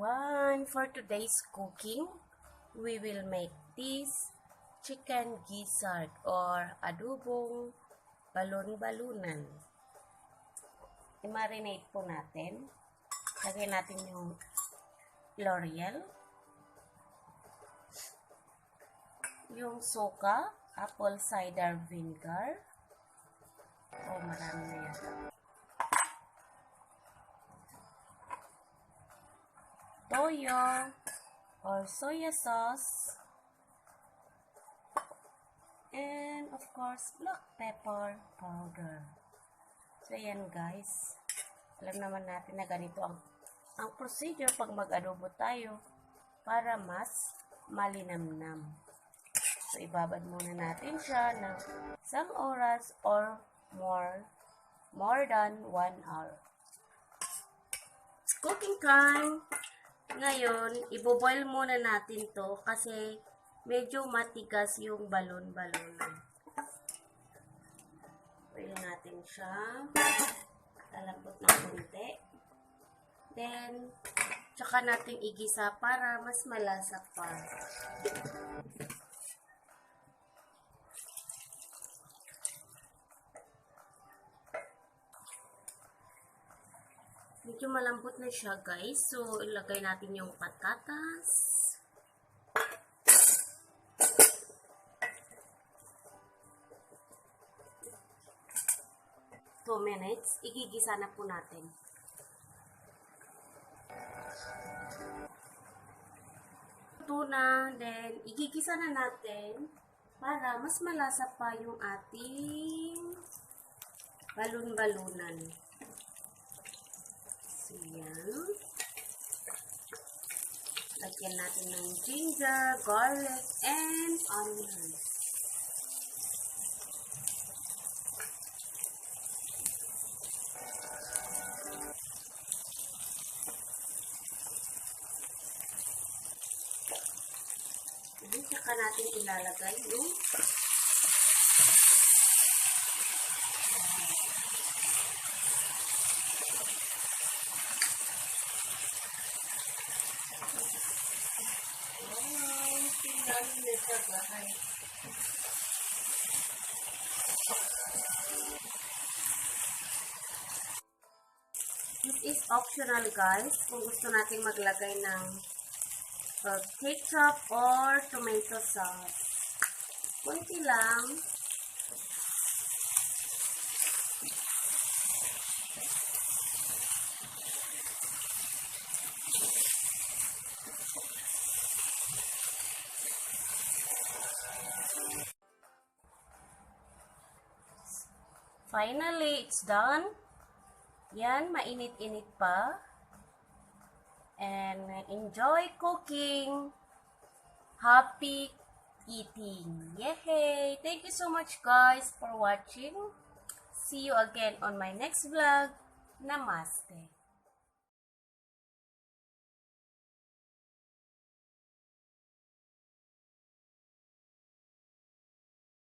everyone! For today's cooking, we will make this chicken gizzard or adobong balon-balunan. I-marinate po natin. Lagyan natin yung L'Oreal, yung soka, apple cider vinegar. Oh, marami na yan. Toyo or soya sauce, and of course black pepper powder. So yan guys, alam naman natin na ganito ang procedure pag mag-adobo tayo para mas malinamnam. So ibabad muna natin siya ng isang oras or more than 1 hour. It's cooking time! Ngayon, iboboil muna natin to kasi medyo matigas yung balon-balunan. Boil natin siya. Lalambot ng konti. Then, tsaka natin igisa para mas malasa pa. Medyo malambot na siya guys. So, ilagay natin yung patatas. Two minutes. Igigisa na po natin. Ito na. Then, igigisa na natin para mas malasa pa yung ating balon-balunan. Ayan. Lagyan natin ng ginger, garlic, and onions. Saka natin ilalagay yung This is optional guys, kung gusto nating maglagay ng ketchup or tomato sauce. Kunti lang. Finally, it's done. Yan, mainit-init pa. And enjoy cooking. Happy eating. Yay! Thank you so much guys for watching. See you again on my next vlog. Namaste.